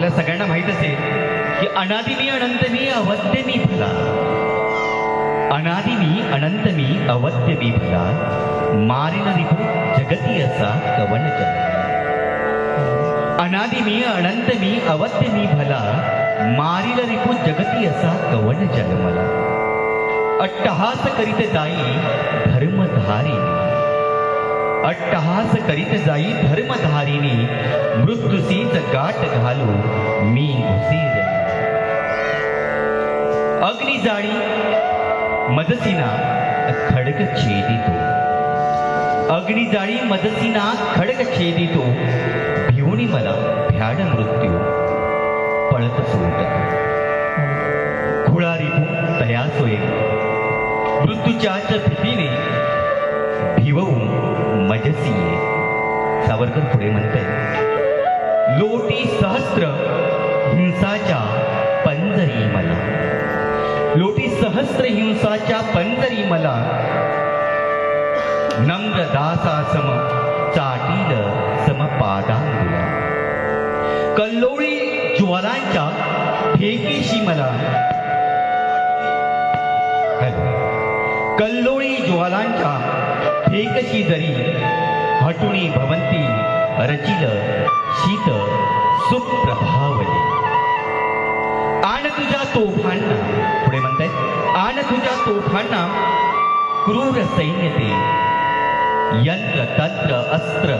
आपल्या सगळ्यांना माहित असेल की अनादि मी अनंत मी अवद्य मी भला, अनादि मी अनंत मी अवद्य मी भला, मारिन रिपू जगती असा कवन जल. अनादि मी अनंत मी अवद्य मी भला, मारिल रिपू जगती असा कवन जल मला. अट्टहास करीत जाई धर्मधारिणी, अट्टहास करीत जाई धर्मधारिणी, मृत्यूसीच गाठ घालू मी घुसीर. अग्नि जाळी मदसीना खडक छेदितो, अग्नि जाळी मदसीना खडक छेदितो, भिवणी मला भ्याड मृत्यू पळत सोडतो. खुळारी तया सोये मृत्यूच्याच भीतीने भिवून मजसी ये. सावरकर पुढे म्हणते, लोटी सहस्त्र हिंसाच्या पंजरी मला, लोटी सहस्त्र हिंसाच्या पंजरी मला, नम्र दासा सम चाटील सम पादांगुला. कल्लोळी ज्वालांच्या फेकीशी मला, कल्लोळी ज्वालांच्या फेकशी जरी, हटुणी भवंती रचिल शीत सुप्रभावली. आण तुझ्या तोफांना, पुढे म्हणतायत, आण तुझ्या तोफांना क्रूर सैन्य ते, यंत्र तंत्र अस्त्र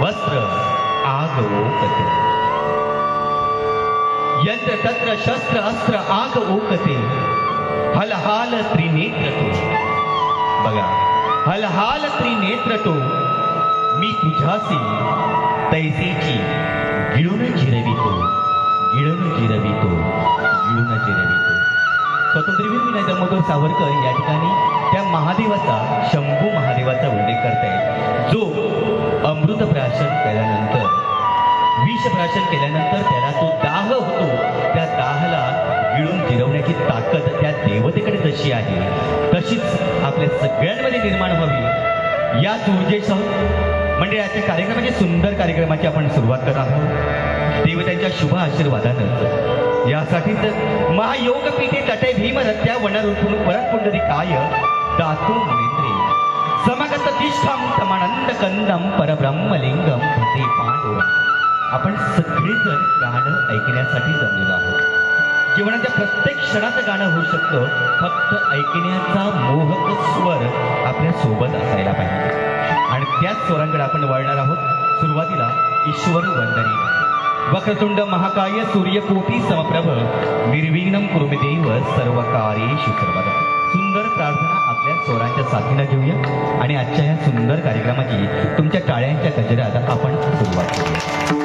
वस्त्र आग ओकते, यंत्र तंत्र शस्त्र अस्त्र आग ओकते, हलहाल त्रिनेत्र तो. बघा, हलहाल त्रिनेत्र तो, मी तुझ्यासी तैसेची गिळून जिरवितो, गिळून जिरवितो, गिळून जिरवितो. स्वातंत्र्यवीर विनायक दामोदर सावरकर या ठिकाणी त्या महादेवाचा, शंभू महादेवाचा उल्लेख करतायत, जो अमृत प्राशन केल्यानंतर, विष प्राशन केल्यानंतर त्याला तो दाह होतो, त्या दाहाला गिळून जिरवण्याची ताकद त्या देवतेकडे जशी आहे, तशीच आपल्या सगळ्यांमध्ये निर्माण व्हावी याच ऊर्जेसह म्हणजे याच्या कार्यक्रमाची, सुंदर कार्यक्रमाची आपण सुरुवात करत आहोत देवतांच्या शुभ आशीर्वादानं. यासाठीच महायोगपीठे तटे भीमरत्या वरपुंडरी काय दातू मुनेंद्रे, समगत तिष्ठम समानंद कंदम परब्रह्मलिंगम भजे पांडुरंग. आपण सगळेजण गाणं ऐकण्यासाठी जमलेलो आहोत. जीवनाच्या प्रत्येक क्षणाचं गाणं होऊ शकतं, फक्त ऐकण्याचा मोहक स्वर आपल्या सोबत असायला पाहिजे. आणि त्याच स्वरांकडे आपण वळणार आहोत. सुरुवातीला ईश्वर वंदनी. वक्रतुंड महाकाय सूर्यकोटी समप्रभ निर्विघ्नं कुरु मे देव सर्वकार्येषु सर्वदा. सुंदर प्रार्थना आपल्या स्वरांच्या साथीनं घेऊया आणि आजच्या या सुंदर कार्यक्रमाची तुमच्या टाळ्यांच्या गजरात आपण सुरुवात करूया.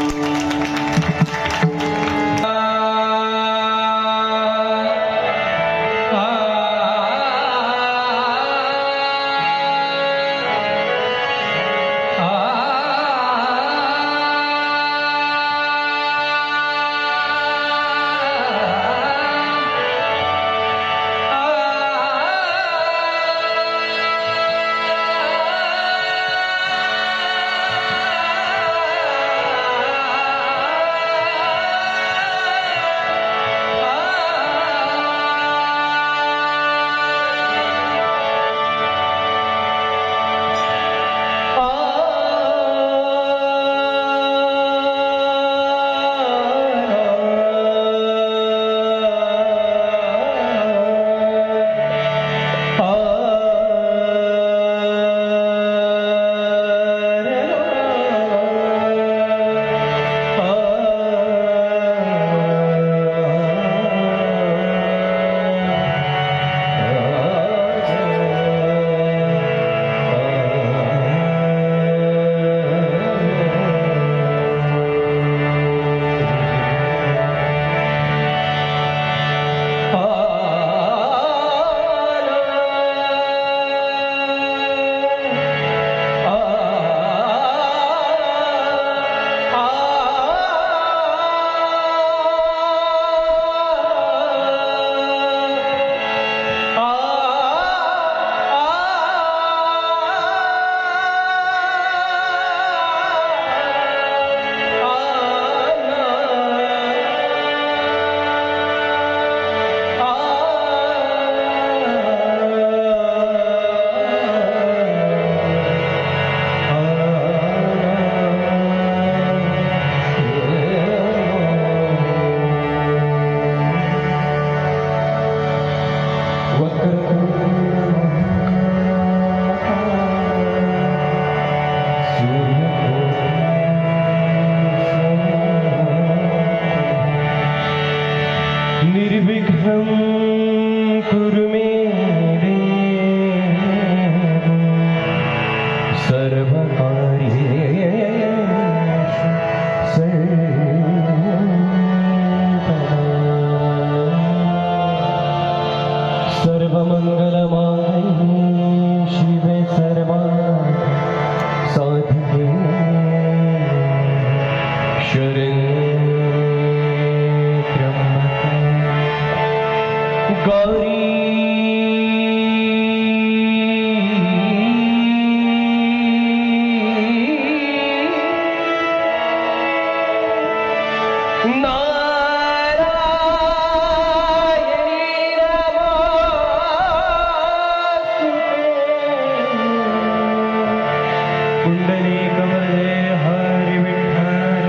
पुंडलीकवरदे हरी विठ्ठल,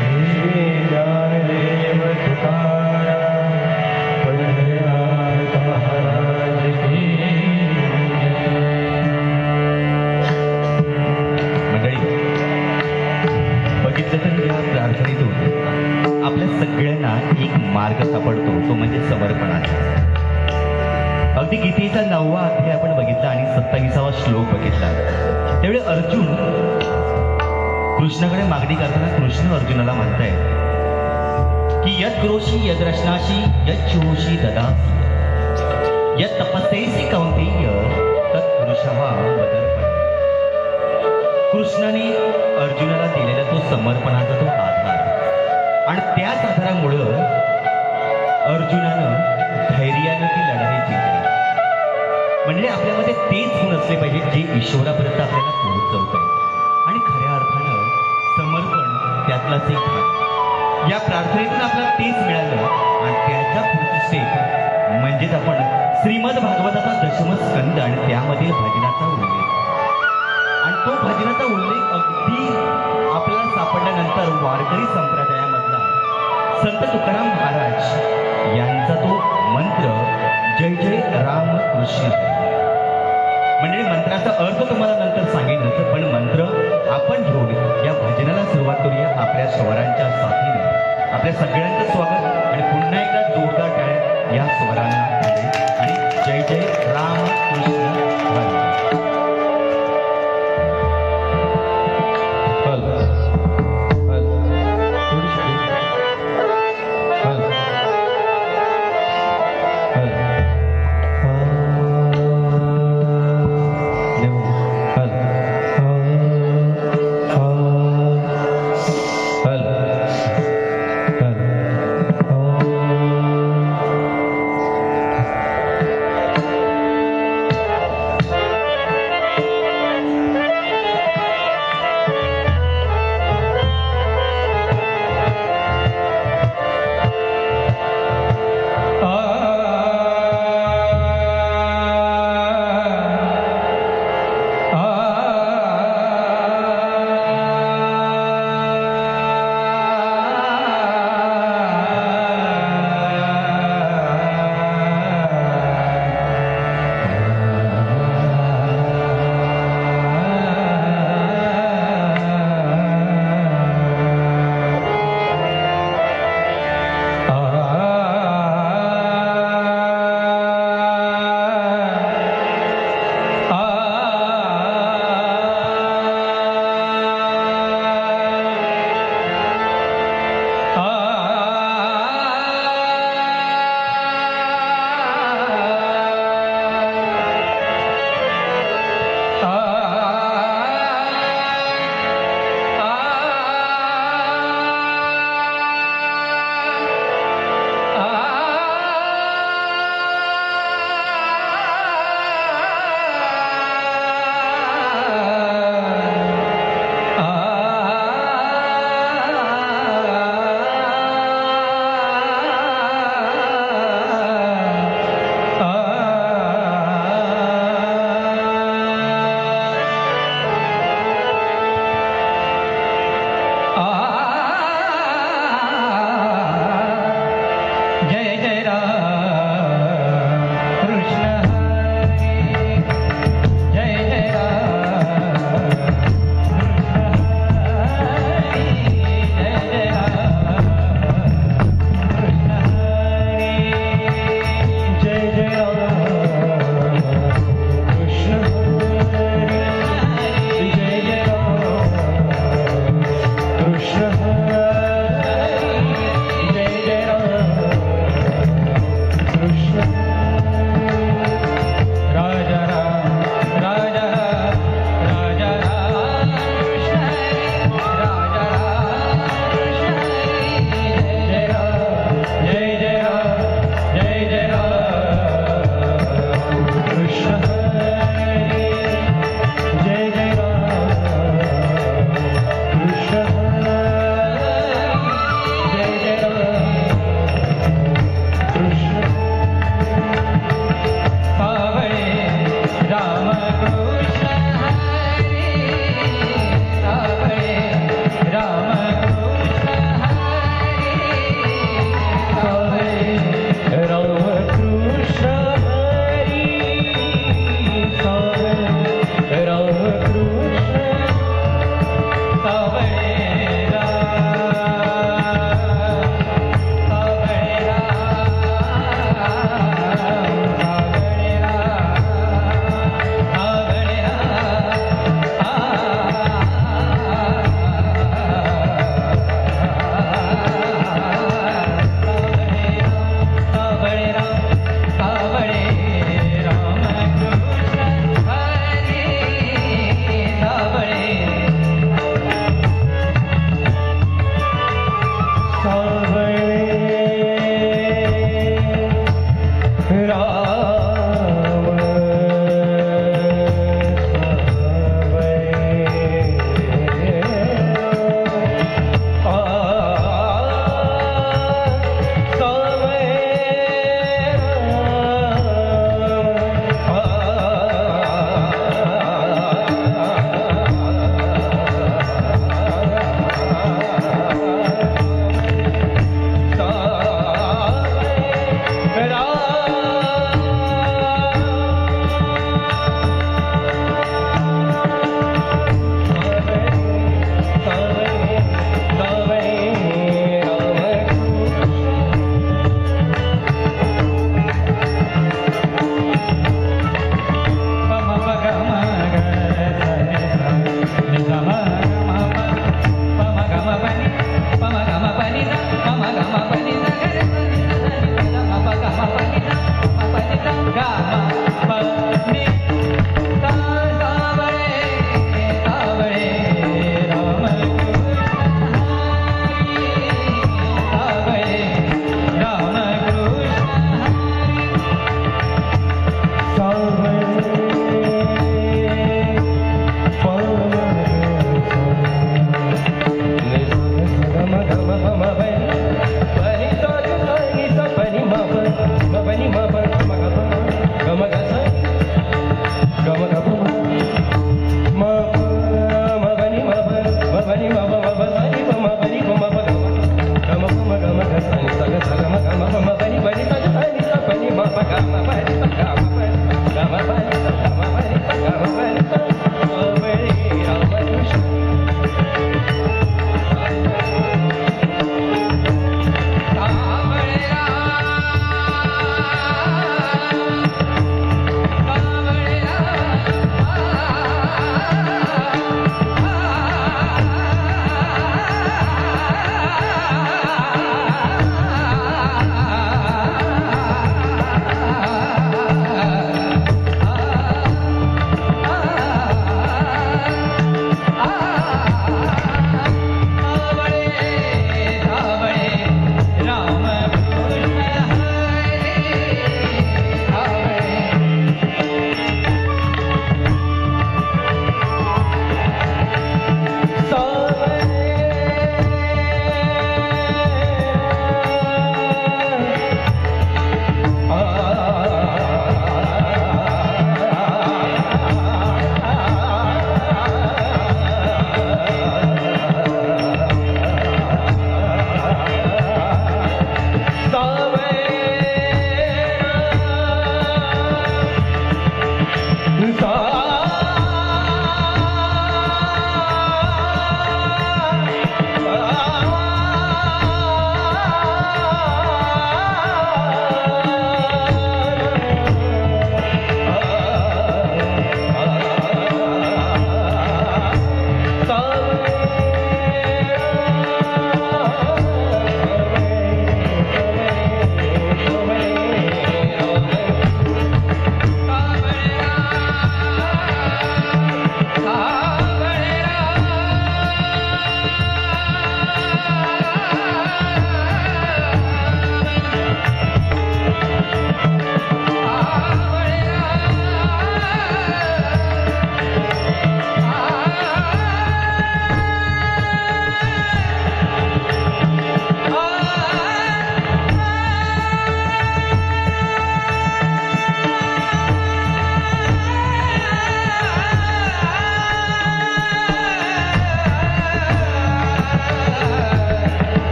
हे ज्ञानदेव तुकाराम, पंढरीनाथ महाराज की जय. मंडळी, बघितलं तर या प्रार्थनेतून आपल्या सगळ्यांना एक मार्ग सापडतो, तो म्हणजे समर्पणाचा. अगदी गीतेचा 9वा अध्याय आपण बघितला आणि 27वा श्लोक बघितला. त्यावेळी अर्जुन कृष्णाकडे मागणी करताना कृष्ण अर्जुनाला म्हणतायत की यत् करोषि यद् रचनाशी यत् चोषि ददासि यत् तपस्येसि कौन्तेय तत् पुरुषः मदर्पण. कृष्णाने अर्जुनाला दिलेला तो समर्पणाचा तो आधार, आणि त्याच आधारामुळं अर्जुनानं धैर्यानं ती लढाई जिंकली. म्हणजे आपल्यामध्ये तेच गुण असले पाहिजे जे ईश्वरापर्यंत आपल्याला पोहोचवत आहेत. आणि खऱ्या अर्थानं समर्पण त्यातलाच एक भाग. या प्रार्थनेतून आपल्याला तेच मिळालं, आणि त्याच्या पुढची स्टेप म्हणजेच आपण श्रीमद भागवताचा 10वा स्कंद आणि त्यामधील भजनाचा उल्लेख. आणि तो भजनाचा उल्लेख अगदी आपल्याला सापडल्यानंतर वारकरी संप्रदायामधला संत तुकाराम महाराज यांचा तो मंत्र जय जय राम कृष्ण. म्हणजे मंत्राचा अर्थ तुम्हाला नंतर सांगितलं, पण मंत्र आपण घेऊन या भजनाला सुरुवात करूया आपल्या स्वरांच्या साथीने. आपल्या सगळ्यांचं स्वागत आणि पुन्हा एकदा जोरदार टाळ्या या स्वरांना आणि जय जय राम कृष्ण हरी.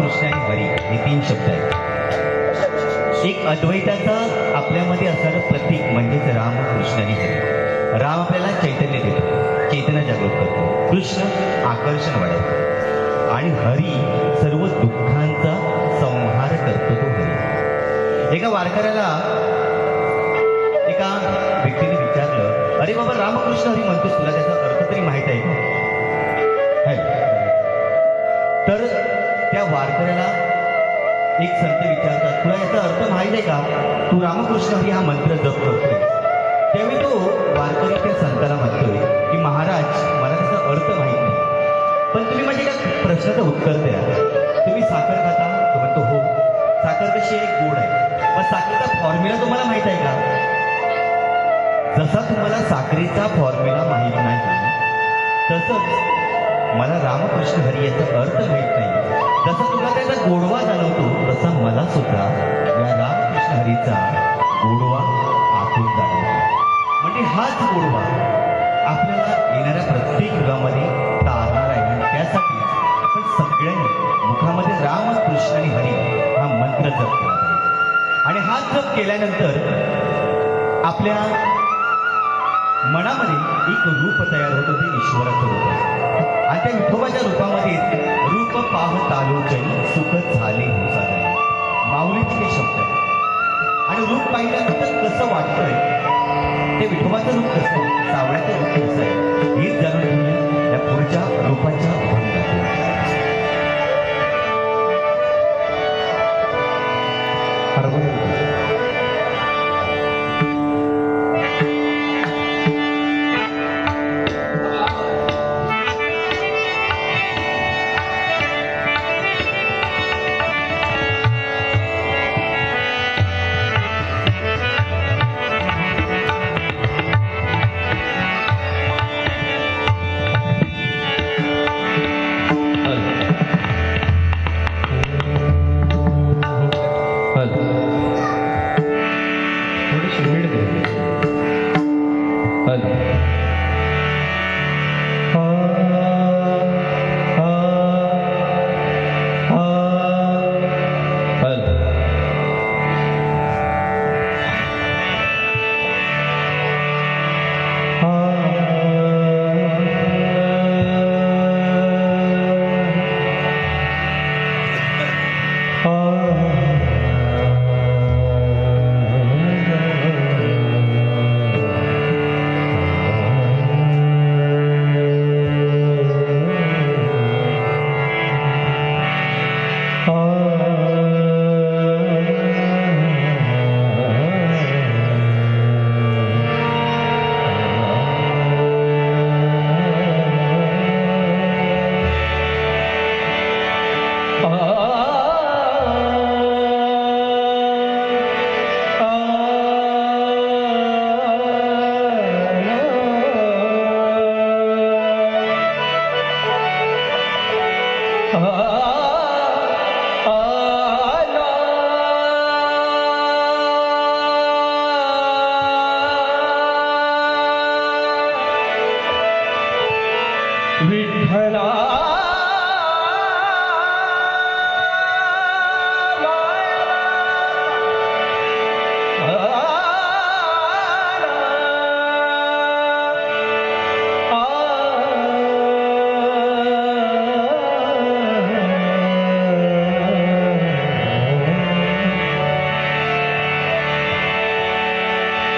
कृष्ण आणि हरी हे 3 शब्द आहेत. एक अद्वैताचा आपल्यामध्ये असणारं प्रतीक म्हणजेच राम, कृष्ण आणि हरी. राम आपल्याला चैतन्य देतो, चैतन्य जागृत करतो. कृष्ण आकर्षण वाढवतो आणि हरी सर्व दुःखांचा संहार करतो. तो हरी. एका वारकऱ्याला एका व्यक्तीने विचारलं, अरे बाबा रामकृष्ण हरी म्हणतोस, तुला त्याचा अर्थ तरी माहित आहे का? तर त्या वारकऱ्याला एक संत विचारतात, तुला याचा अर्थ माहित आहे का? तू रामकृष्ण हरी हा मंत्र जप करतोय. त्यावेळी तो वारकरी त्या संताला म्हणतोय की महाराज, मला त्याचा अर्थ माहित नाही, पण तुम्ही माझ्या एका प्रश्नाचं उत्तर द्या. तुम्ही साखर खाता? तो म्हणतो हो. साखर कशी आहे? गोड आहे. पण साखरेचा फॉर्म्युला तुम्हाला माहित आहे का? जसा तुम्हाला साखरेचा फॉर्म्युला माहित नाही, तसंच मला रामकृष्ण हरी याचा अर्थ माहित नाही. जसा तुला त्याचा गोडवा जाणवतो, तसा मला सुद्धा या रामकृष्ण हरीचा गोडवा आतून जाणवतो. म्हणजे हाच गोडवा आपल्याला येणाऱ्या प्रत्येक युगामध्ये तारणार आहे. आणि त्यासाठी आपण सगळ्यांनी मुखामध्ये राम, कृष्ण आणि हरी हा मंत्र जप केला पाहिजे. आणि हा जप केल्यानंतर आपल्या मनामध्ये एक रूप तयार होतं, ते ईश्वराचं रूप असतं. आणि त्या विठोबाच्या रूपामध्ये रूप पाहतालोचनी सुख झाले हो साधने, माऊलीचे ते शब्द आहेत. आणि रूप पाहिल्यानंतर कसं वाटतंय, ते विठोबाचं रूप कसं आहे, सावळ्याचं रूप कसं आहे, हेच जाणून घेऊया या पुढच्या रूपाच्या अभंगातून.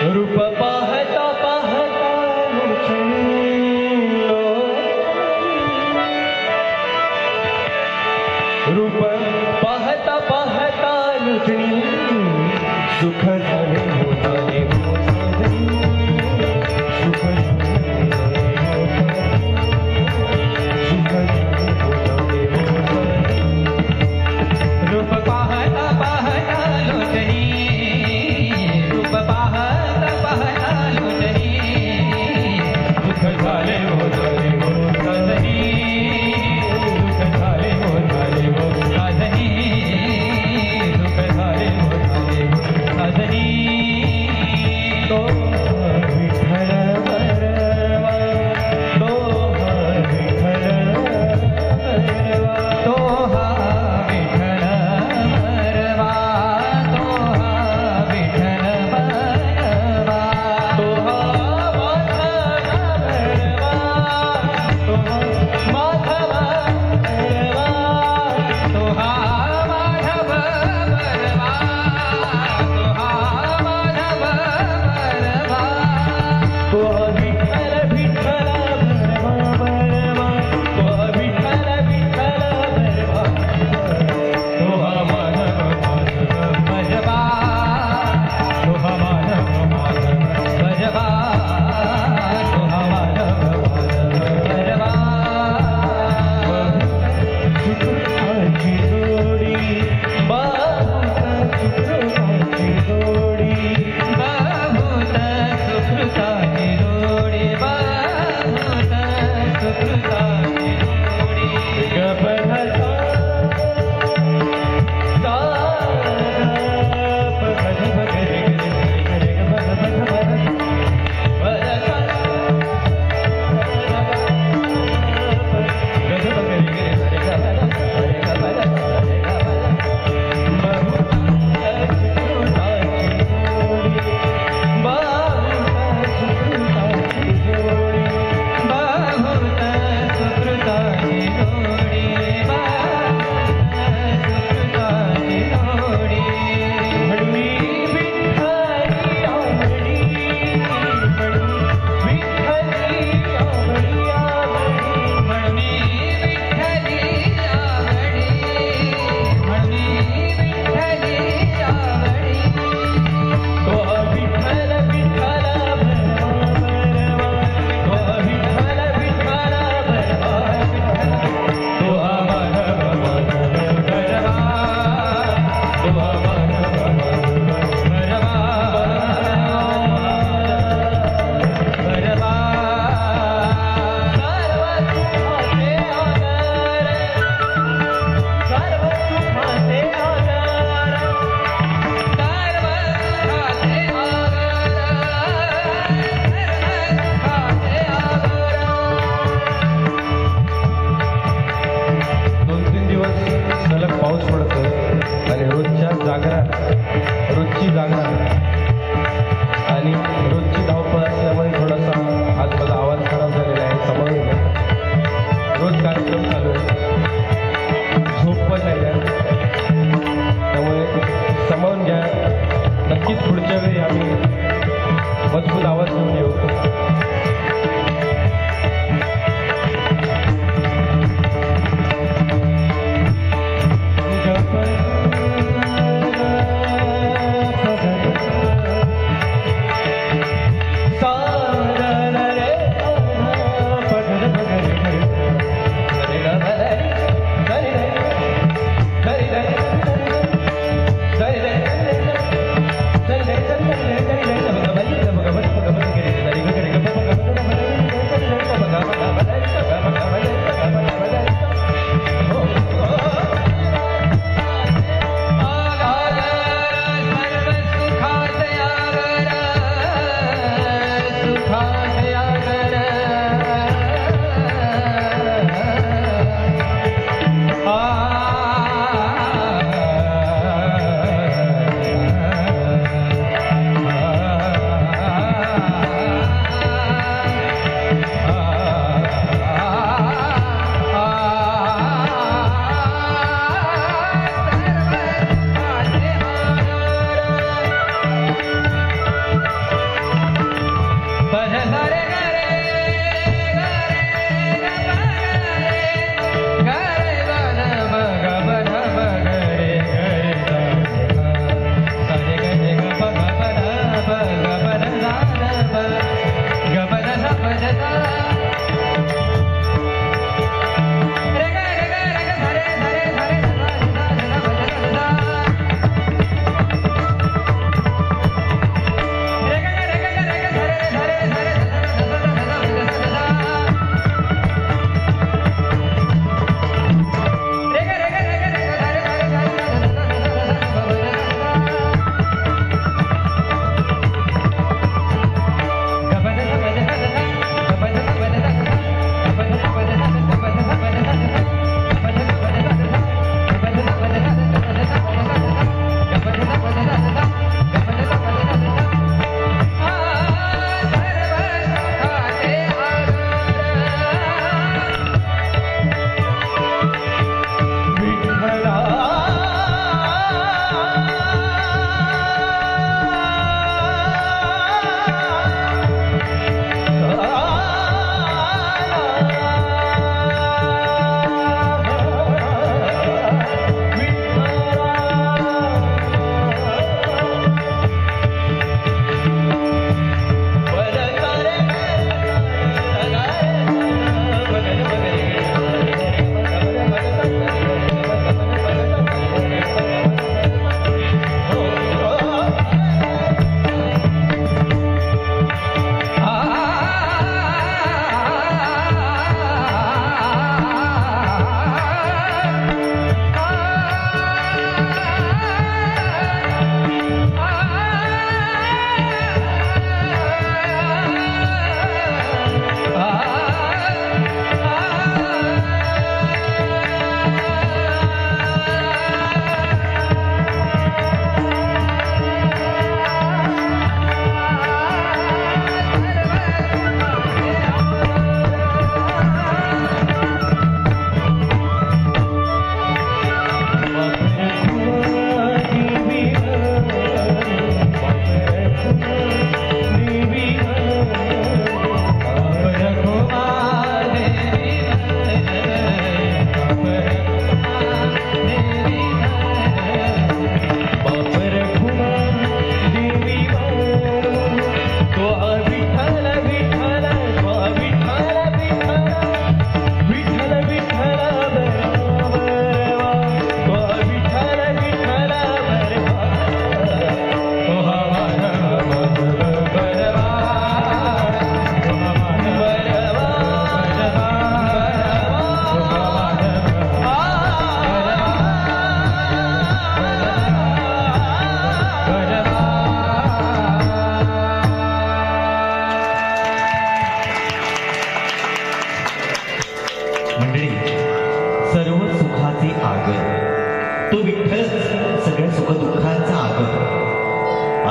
रूप पाहता पाहता रूप पाहता पाहता लुटणी सुख झाले होताले सुख सुख रूप पाहता पाहता लुटणी रूप पाहता पाहता लुटणी सुख झाले होताले साधनी सुख झाले होताले साधनी सुख झाले होताले साधनी तो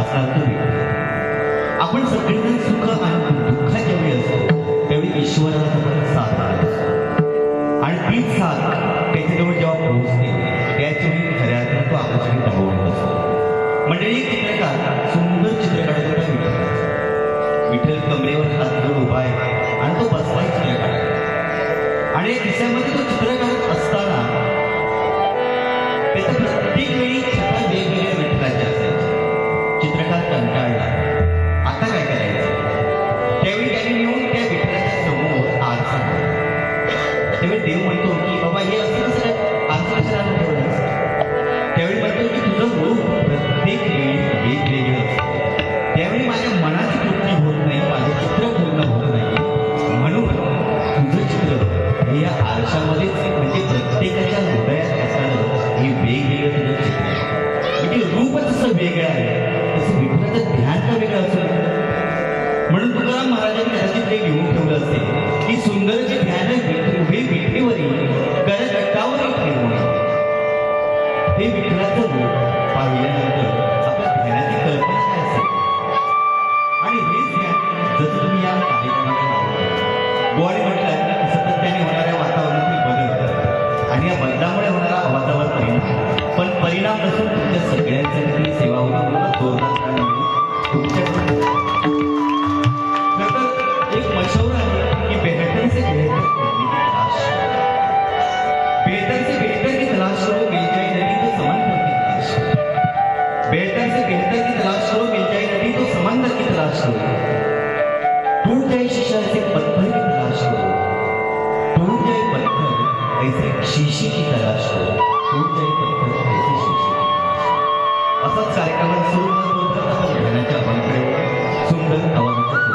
असणार तो विठ्ठल. आपण सगळेजण सुख आणि दुःखाच्या वेळी असतो त्यावेळी ईश्वराचा पण साथ असतो आणि तीच साथ त्याच्याजवळ जेव्हा पोहोचते त्याच वेळी खऱ्या अर्थानं तो आपल्यासाठी धावत असतो. मंडळी एक चित्रकार सुंदर चित्र काढत होता विठ्ठल. विठ्ठल कमरेवर हात घेऊन उभा आहे आणि तो बसलाय चित्र काढत आणि या दिशेमध्ये तो चित्र काढत असताना त्याच्या प्रत्येक वेळी छटा वेगवेगळ्या विठ्ठलाच्या असायच्या. चित्रकार कंटाळला, आता काय करायचं? त्यावेळी त्यांनी येऊन त्या विठ्ठलाच्या समोर आरसा आणला. त्यावेळी देव म्हणतो की बाबा हे असं कसं काय आरसा कशाला आणून ठेवलं? त्यावेळी म्हणतो की तुझं रूप प्रत्येक वेळी वेगवेगळं असतं. त्यावेळी माझ्या मनाची तृप्ती होत नाही, माझं चित्र पूर्ण होत नाही, म्हणून तुझं चित्र हे या आरशामध्येच म्हणजे प्रत्येकाच्या हृदयात असावं हे वेगवेगळं तुझं चित्र आहे. म्हणजे रूप जसं वेगळं आहे तसं विठ्ठलाचं ध्यान का वेगळं असेल. म्हणून तुकाराम महाराजांनी कदाचित ते लिहून ठेवलं असेल की सुंदरचे ध्यान उभे विठेवरी करगटावरी ठेवून. हे विठ्ठलाचं रूप पाहिल्यानंतर आपल्या ध्यानाची कल्पना काय असेल. आणि हेच ध्यान जसं तुम्ही या कार्यक्रमाला गोवाडी म्हटलं सातत्याने होणाऱ्या वातावरणातील बदल आणि या बदलामुळे होणारा आवाजावर परिणाम, पण परिणाम नसून तुमच्या सगळ्यांसाठी सेवा होऊन जोरदार तुमच्याकडे एक मशहूर आहे की बेहतर से बेहतर करने की तलाश, बेहतर से बेहतर की तलाश करो मिल जाए नदी तो समंदर की तलाश, बेहतर से बेहतर की तलाश करो मिल जाए नदी तो समंदर की तलाश करो, टूट जाए शीशा ऐसे पत्थर की तलाश करो, टूट जाए पत्थर ऐसे शीशे की तलाश करो, टूट जाए पत्थर ऐसे शीशे की तलाश. असाच कार्यक्रमात सुरू ध्यानाच्या पंकडे सुंदर आवाजाच्या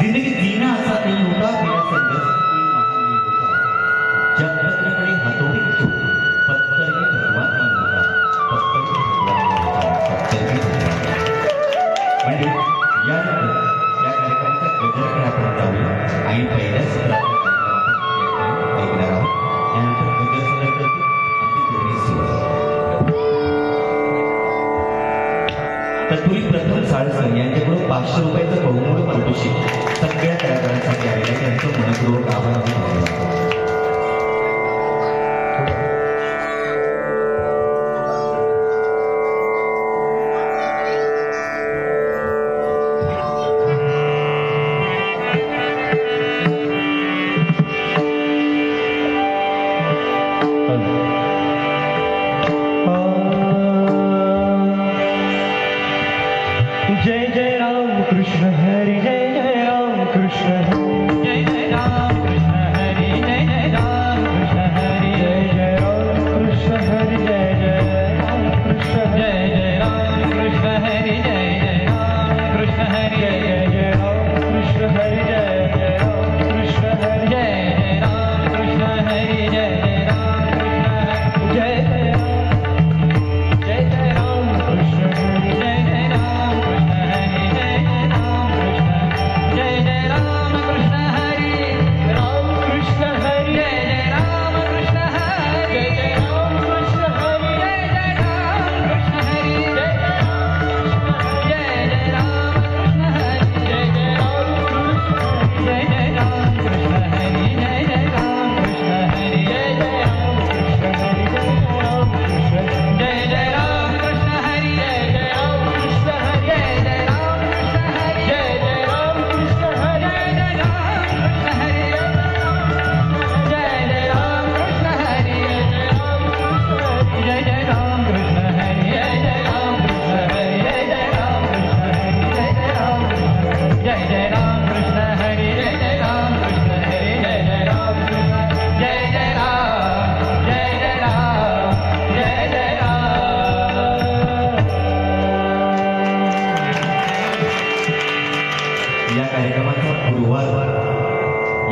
जिंदगी जीना आसान नहीं होता बिना संघर्ष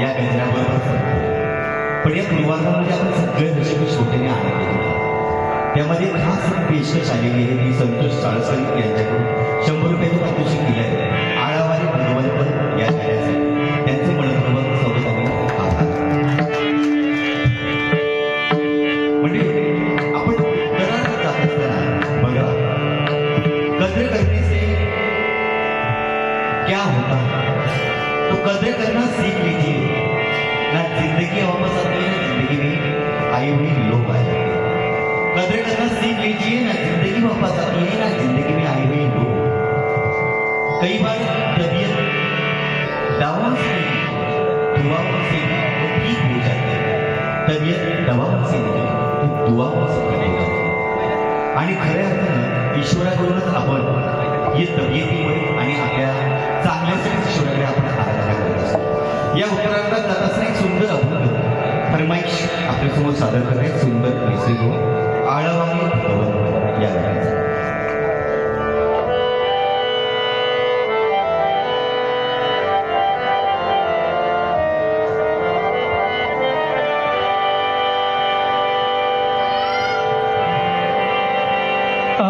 या गजराबरोबर संपतो. पण या पूर्वार्धामध्ये आपण सगळे दर्शक श्रोतेने आनंद घेतला. त्यामध्ये खास पेशकश आलेली आहे ती संतोष साळसकर यांच्याकडून 100 रुपयाचं पारितोषिक दिलं आहे आळावारी भगवंतपण या गाण्यासाठी. त्यांचे मनपूर्वक स्वागत आणि आभार. म्हणजे आपण करारात जात असताना बघा, कद्र करने से क्या होता है तो कद्र करना सीख लीजिए. ना जिंदगी वापस आती है, ना जिंदगी में आई हुई लोग आ जाते हैं. कद्र करना सीख लीजिए, ना जिंदगी वापस आती है, ना जिंदगी में आई हुई लोग. कई बार तबीयत दवाओं से दुआओं से वो ठीक हो जाती है. तबीयत दवाओं से नहीं तो दुआओं से ठीक हो जाती है. आणि खऱ्या अर्थानं ईश्वराकडूनच आपण ही तब्येतीमुळे आणि आपल्या चांगल्यासाठी ईश्वराकडे आपण आराधना करत असतो. या उत्तरार्धात जात असताना एक सुंदर अभंग फरमाईश आपल्यासमोर सादर करणे सुंदर पैसे घेऊन आळवाने भगवंत या गाण्याचा. आ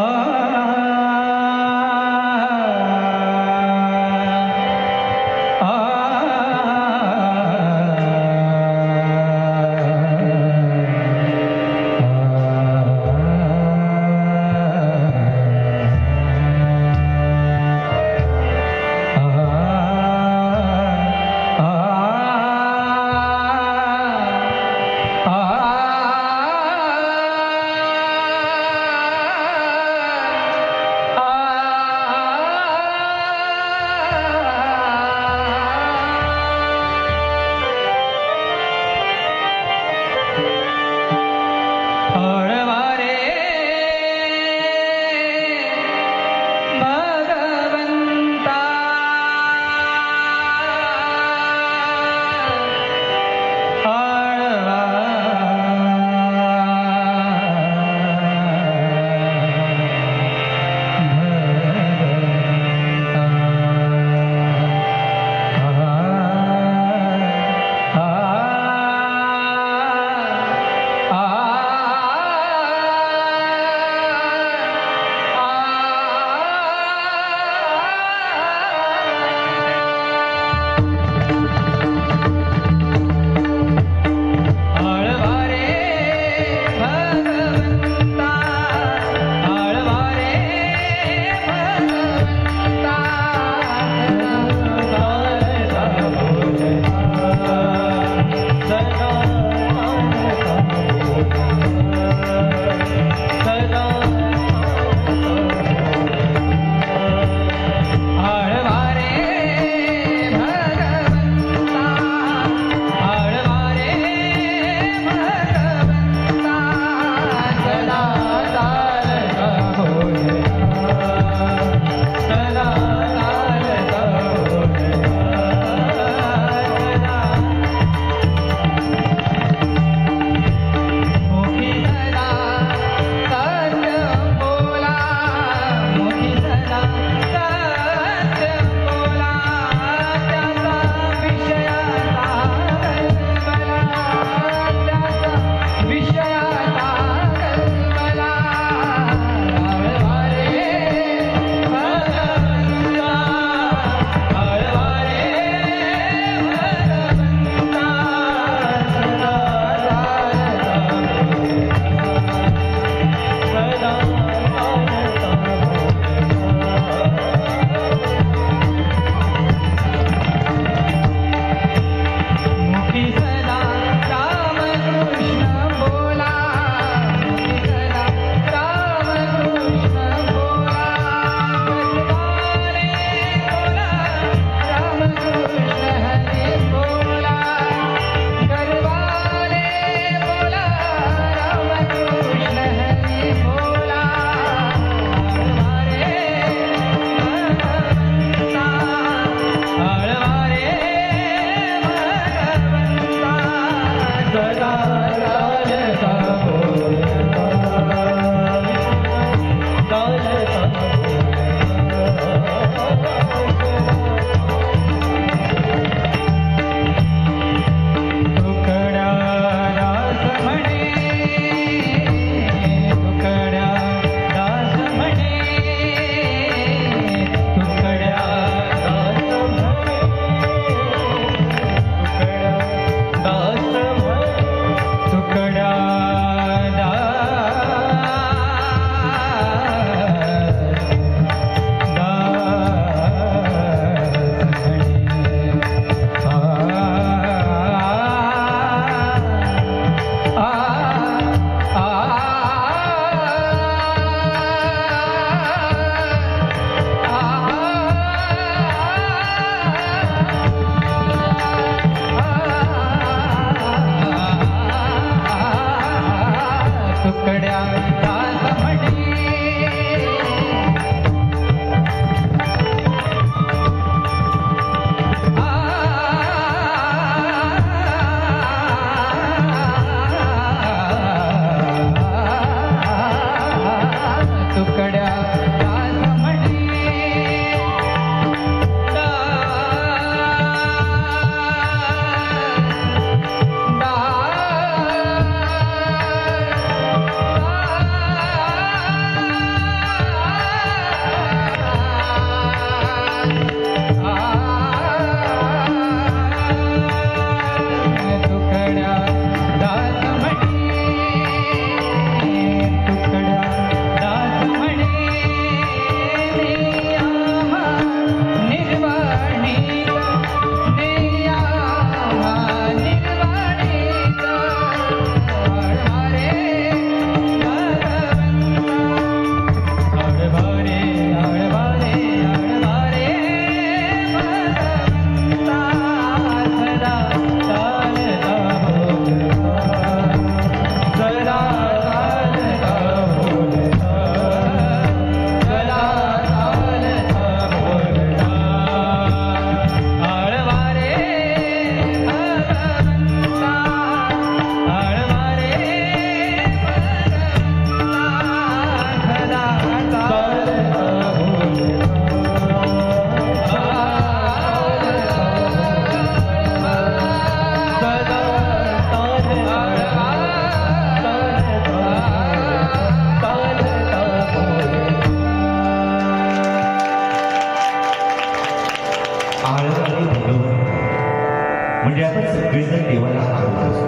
म्हणजे आपण सगळेजण देवाला आरोग्य असतो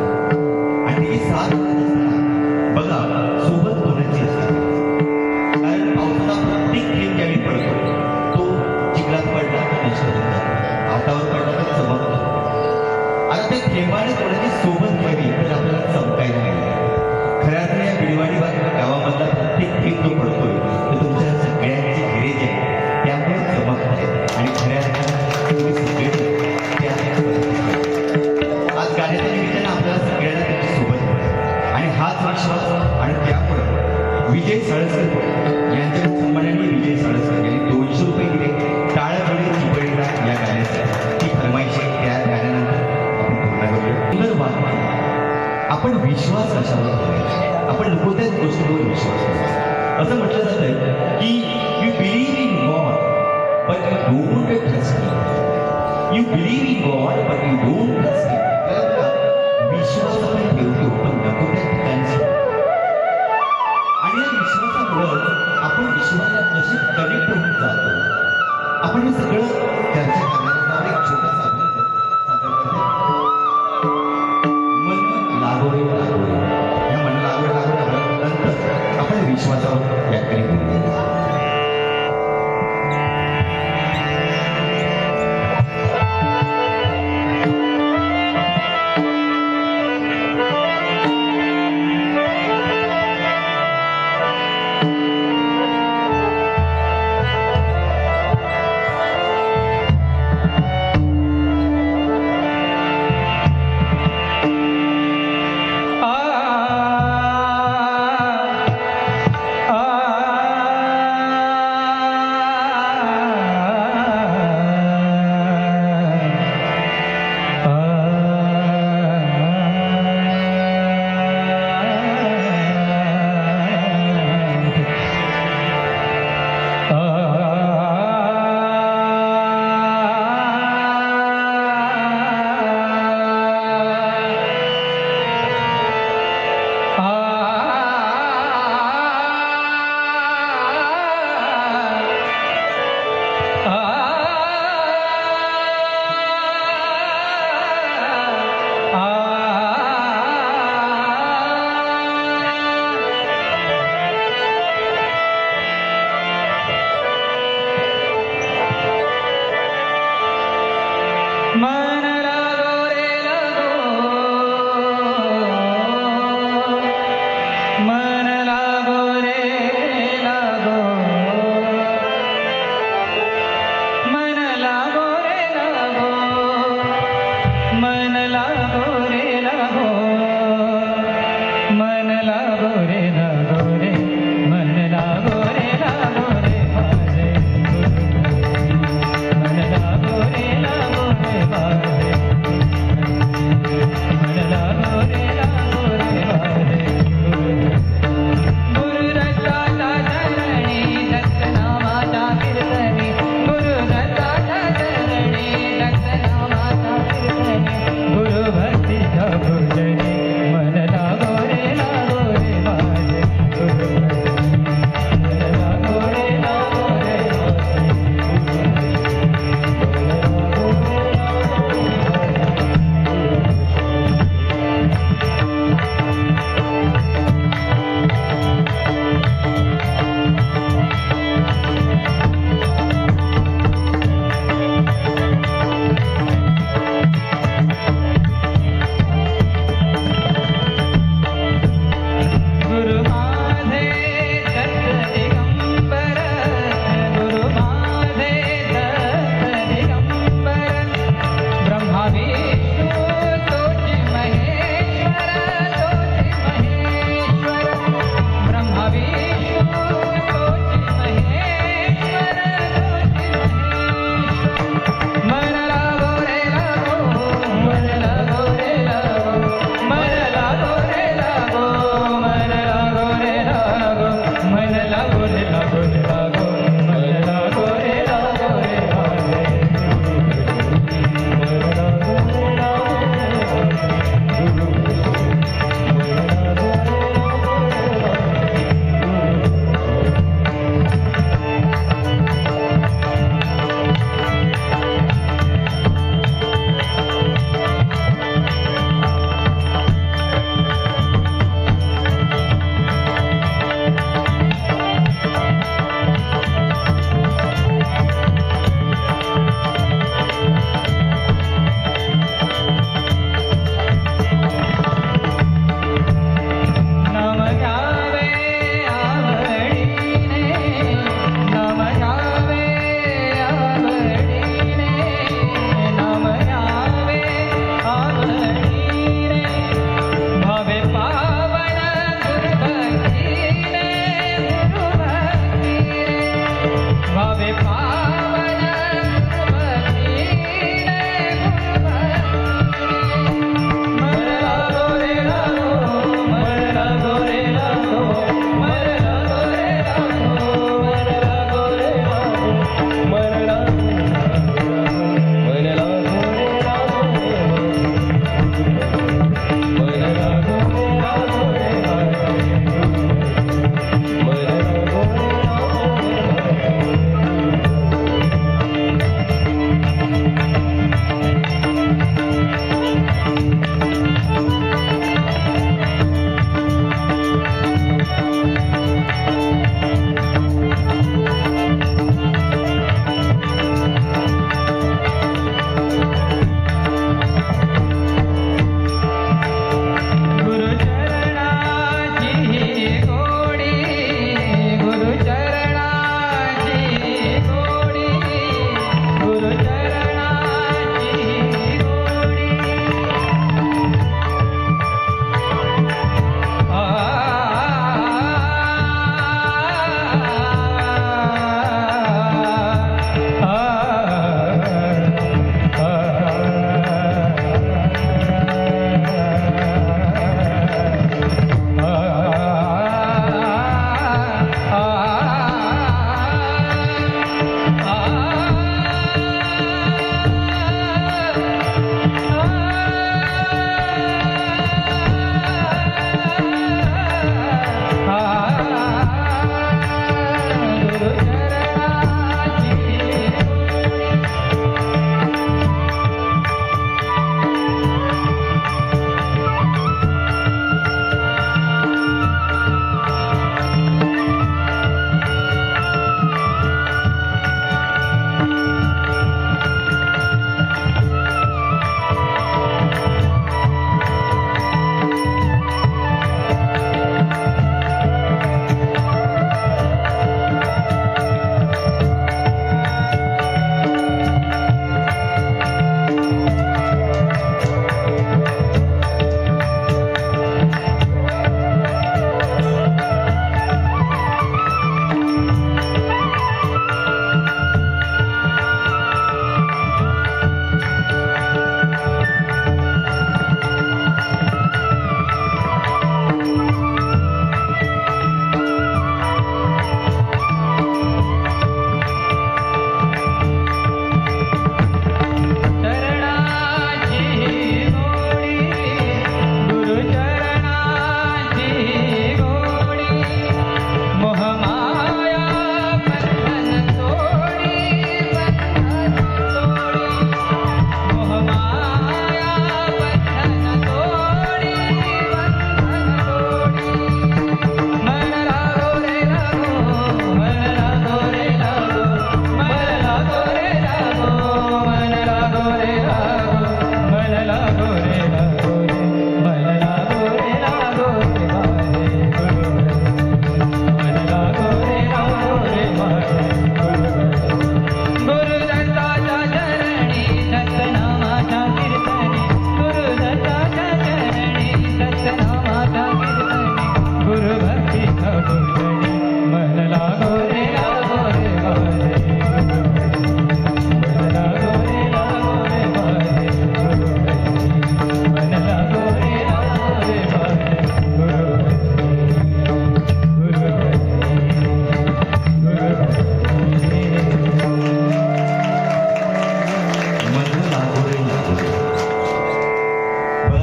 आणि त्याची साथ देत असताना बघा सोबत कोणाची असते कारण पावसाचा प्रत्येक थेंब ज्यावेळी पडतो तो चिखलात पडला तर नष्ट होऊन जातो हातावर पडला तर चमकतो आता त्या थेंबाने कोणाची सोबत घ्यावी तर आपल्याला चमकायला मिळेल खऱ्या अर्थाने या बिडवाडी गावामधला प्रत्येक थेंब जो पडतोय तो तुमच्या सगळ्यांची गिरेज आहे त्यामुळे चमकत आहे आणि खऱ्या अर्थाने तुम्ही सगळे त्या आज गाण्याच्या निमित्तानं आपल्याला सगळ्यांना त्यांची सोबत मिळेल आणि हाच विश्वास आणि त्यामुळे विजय साळसकर यांच्या सन्मानाने विजय साळसकर यांनी 200 रुपये दिले टाळगडी चिपळीला या गाण्यासाठी ती फरमाईश आहे त्या गाण्यानंतर आपण पूर्ण करूया सुंदर वाटते आपण विश्वास कशावर ठेवायचा आपण नको त्याच गोष्टीवर विश्वास ठेवायचा असं म्हटलं जातं की you believe in God but you don't trust him you believe in God but you don't trust him विश्वास आपण ठेवतो पण नको त्या ठिकाणी आणि या विश्वासामुळे आपण विश्वासाला कशी कनेक्ट होऊन जातो आपण हे सगळं चर्चा करण्याचा एक छोटासा अभंग सादर करतो मन लागोरे लागोरे या मन लागोरे लागोरे अभंगानंतर आपण विश्वासावर व्याख्यान करूया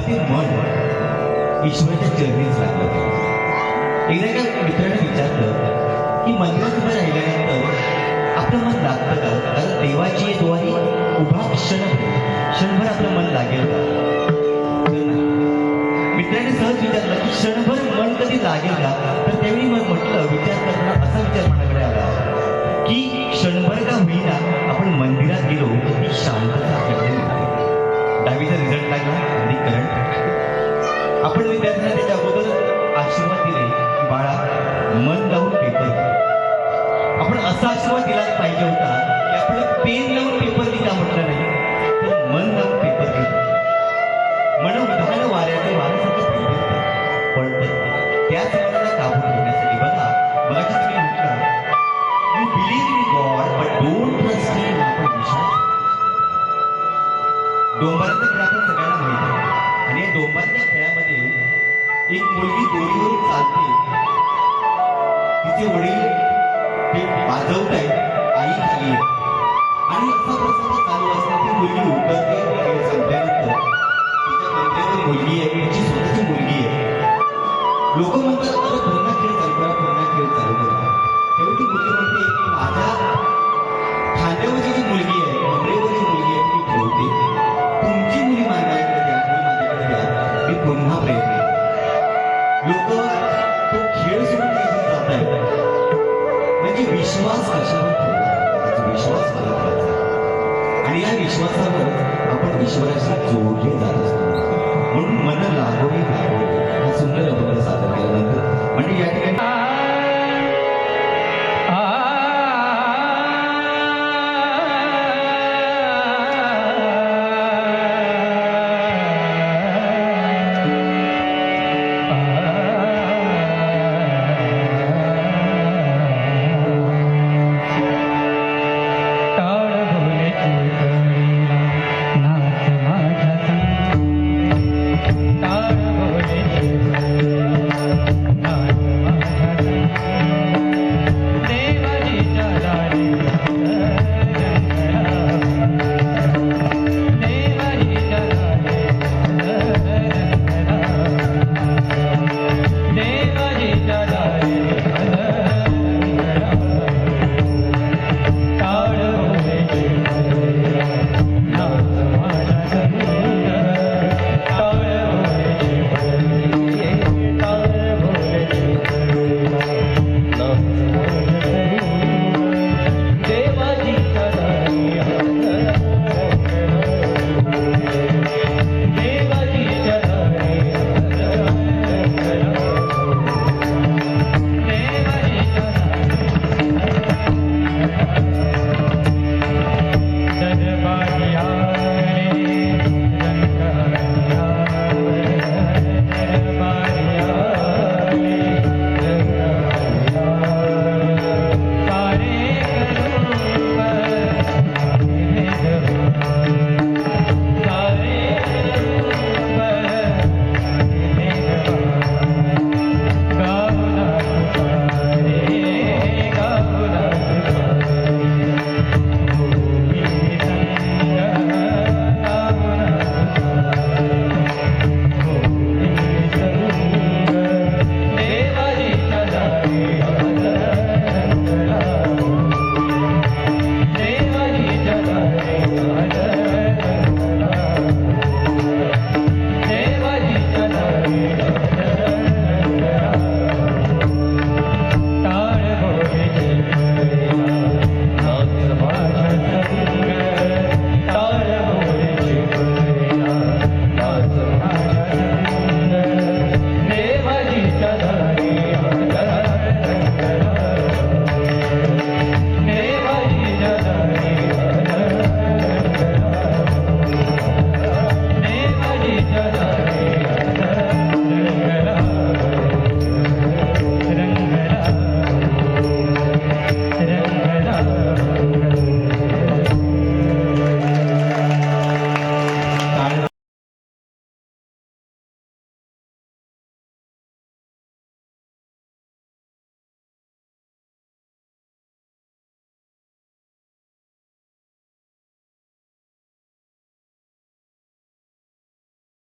ते मन ईश्वराच्या चरणीच लागलं पाहिजे. एकदा एका मित्राने विचारलं की मंदिरात उभं राहिल्यानंतर आपलं मन लागतं का? कारण देवाची द्वारी उभा क्षणभर आपलं मन लागेल का? तर नाही. मित्राने सहज विचारलं की क्षणभर मन कधी लागेल का? तर त्यावेळी मग म्हटलं, विचार करताना असा विचार मनाकडे आला की क्षणभर का होईना आपण मंदिरात गेलो तर ती शांतता आपल्याकडे मिळते. दहावीचा रिझल्ट लागला आणि करंट. आपण विद्यार्थ्यांना त्याच्या अगोदर आशीर्वाद दिले की बाळा मन लावून पेपर घे. आपण असा आशीर्वाद दिलाच पाहिजे होता की आपलं पेन लावून पेपर लिहा म्हटलं नाही, तर मन लावून पेपर घेतो. मन उधाण वाऱ्याचं वाऱ्यासारखं फिरतं पळतं. त्याच मनाला काबू ठेवण्यासाठी बघा मगाशी तुम्ही म्हटलं you believe in God but don't trust him. आपण विश्वास डोंबराचा खेळ आपण सगळ्यांना माहिती आहे आणि या डोंबराच्या खेळामध्ये एक मुलगी दोरीवरून चालते. तिचे वडील ते वाजवत आहेत, आई खाली आहे आणि असा प्रसंग चालू असताना ती मुलगी उतरते. खेळ संपल्यानंतर तिच्या नंतरची मुलगी आहे, तिची स्वतःची मुलगी आहे. लोक म्हणतात अरे पुन्हा खेळ चालू करा, पुन्हा खेळ चालू करा. तेव्हा ती मुलगी म्हणते की माझ्या खांद्यावरची जी मुलगी आहे, कमरेवरची मुलगी आहे ती ठेवते. तुमची मुली माझ्याकडे द्या, मी माझ्याकडे द्या, मी पुन्हा प्रयत्न करते. लोक तो खेळ सोडून त्याच्यात जात आहेत. म्हणजे विश्वास कशावर ठेवला? विश्वास महत्वाचा आणि या विश्वासावर आपण ईश्वराशी जोडले जात असतो.